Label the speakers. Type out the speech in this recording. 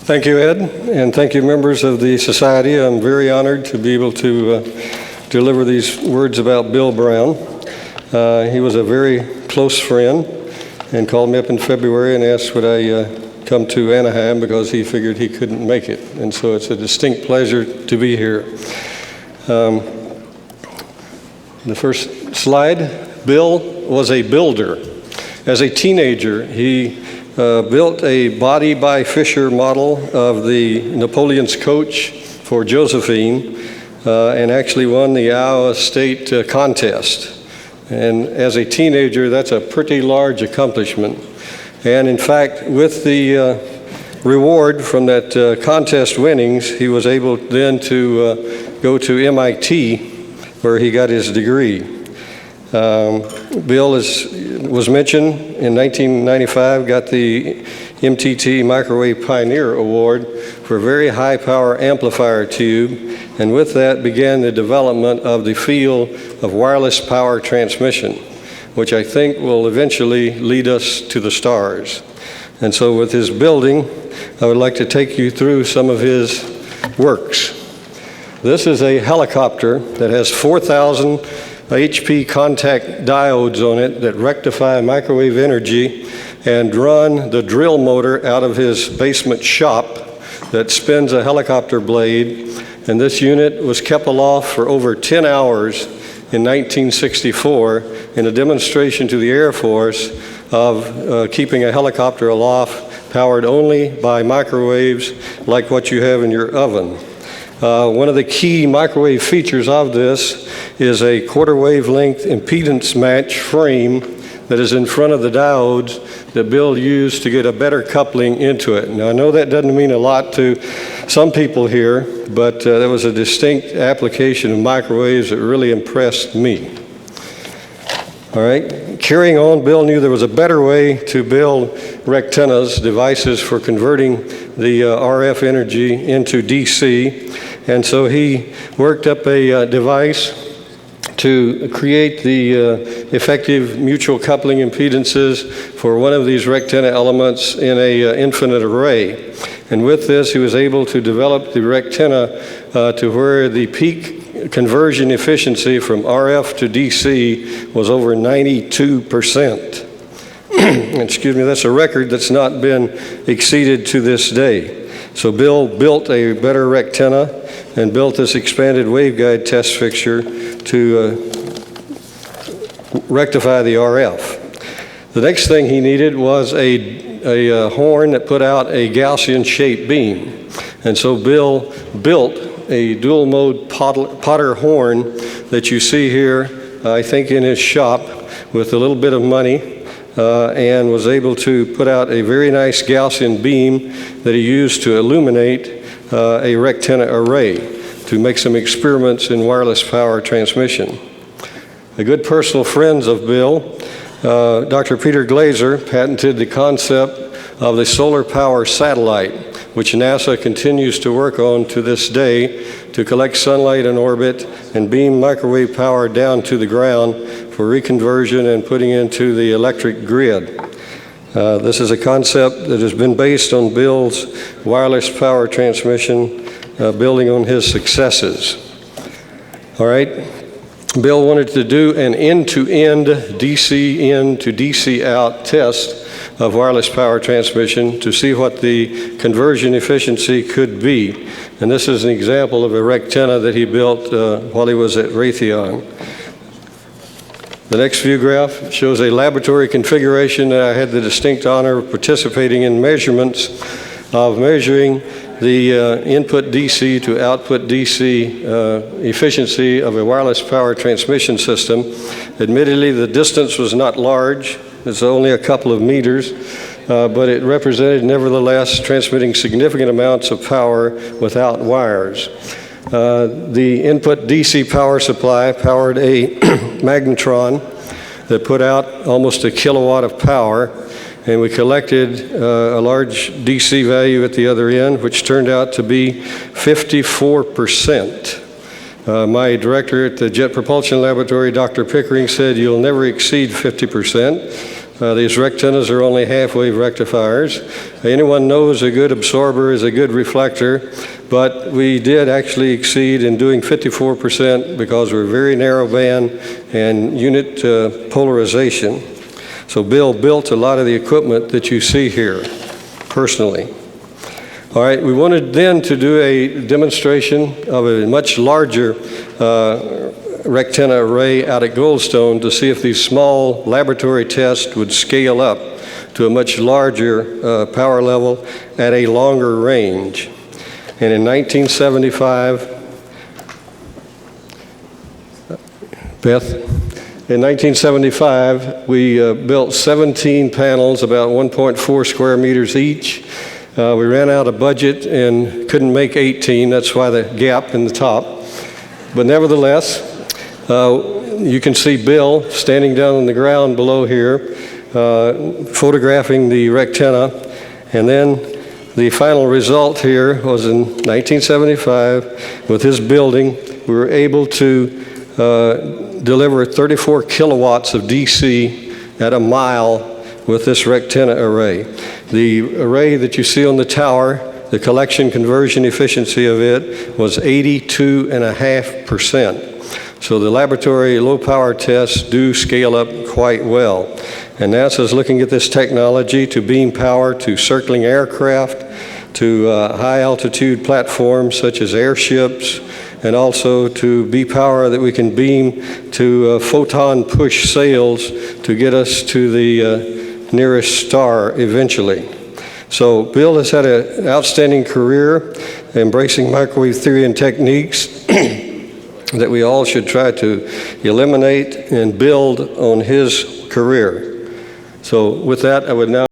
Speaker 1: Thank you, Ed, and thank you, members of the Society. I'm very honored to be able to deliver these words about Bill Brown. He was a very close friend and called me up in February and asked would I come to Anaheim because he figured he couldn't make it. And so it's a distinct pleasure to be here. The first slide, Bill was a builder. As a teenager, he built a body by Fisher model of the Napoleon's coach for Josephine and actually won the Iowa State contest. And as a teenager, that's a pretty large accomplishment. And in fact, with the reward from that contest winnings, he was able then to go to MIT, where he got his degree. Bill was mentioned in 1995, got the MTT Microwave Pioneer Award for a very high power amplifier tube, and with that began the development of the field of wireless power transmission, which I think will eventually lead us to the stars. And so with his building, I would like to take you through some of his works. This is a helicopter that has 4,000 HP contact diodes on it that rectify microwave energy and run the drill motor out of his basement shop that spins a helicopter blade. And this unit was kept aloft for over 10 hours in 1964 in a demonstration to the Air Force of keeping a helicopter aloft powered only by microwaves like what you have in your oven. One of the key microwave features of this is a quarter wavelength impedance match frame that is in front of the diodes that Bill used to get a better coupling into it. Now I know that doesn't mean a lot to some people here, but there was a distinct application of microwaves that really impressed me. All right, carrying on, Bill knew there was a better way to build rectennas, devices for converting the RF energy into DC, and so he worked up a device to create the effective mutual coupling impedances for one of these rectenna elements in a infinite array. And with this, he was able to develop the rectenna to where the peak conversion efficiency from RF to DC was over 92%. Excuse me, that's a record that's not been exceeded to this day. So Bill built a better rectenna and built this expanded waveguide test fixture to rectify the RF. The next thing he needed was a horn that put out a Gaussian-shaped beam. And so Bill built a dual-mode Potter horn that you see here, I think in his shop, with a little bit of money, and was able to put out a very nice Gaussian beam that he used to illuminate a rectenna array to make some experiments in wireless power transmission. A good personal friend of Bill, Dr. Peter Glaser, patented the concept of the solar power satellite, which NASA continues to work on to this day to collect sunlight in orbit and beam microwave power down to the ground for reconversion and putting into the electric grid. This is a concept that has been based on Bill's wireless power transmission, building on his successes. All right, Bill wanted to do an end-to-end DC in to DC out test of wireless power transmission to see what the conversion efficiency could be. And this is an example of a rectenna that he built while he was at Raytheon. The next view graph shows a laboratory configuration that I had the distinct honor of participating in measurements of measuring the input DC to output DC efficiency of a wireless power transmission system. Admittedly, the distance was not large. It's only a couple of meters, but it represented nevertheless transmitting significant amounts of power without wires. The input DC power supply powered a magnetron that put out almost a kilowatt of power, and we collected a large DC value at the other end, which turned out to be 54%. My director at the Jet Propulsion Laboratory, Dr. Pickering, said you'll never exceed 50%. These rectennas are only half-wave rectifiers. Anyone knows a good absorber is a good reflector, but we did actually exceed in doing 54% because we're very narrow band and unit polarization. So Bill built a lot of the equipment that you see here personally. All right, we wanted then to do a demonstration of a much larger rectenna array out at Goldstone to see if these small laboratory tests would scale up to a much larger power level at a longer range. And in 1975, in 1975, we built 17 panels, about 1.4 square meters each. We ran out of budget and couldn't make 18. That's why the gap in the top. But nevertheless, you can see Bill standing down on the ground below here, photographing the rectenna. And then the final result here was in 1975. With his building, we were able to deliver 34 kilowatts of DC at a mile with this rectenna array. The array that you see on the tower, the collection conversion efficiency of it was 82.5%. So the laboratory low power tests do scale up quite well. And NASA is looking at this technology to beam power to circling aircraft, to high altitude platforms such as airships, and also to be power that we can beam to photon push sails to get us to the nearest star eventually. So Bill has had an outstanding career embracing microwave theory and techniques that we all should try to eliminate and build on his career. So with that, I would now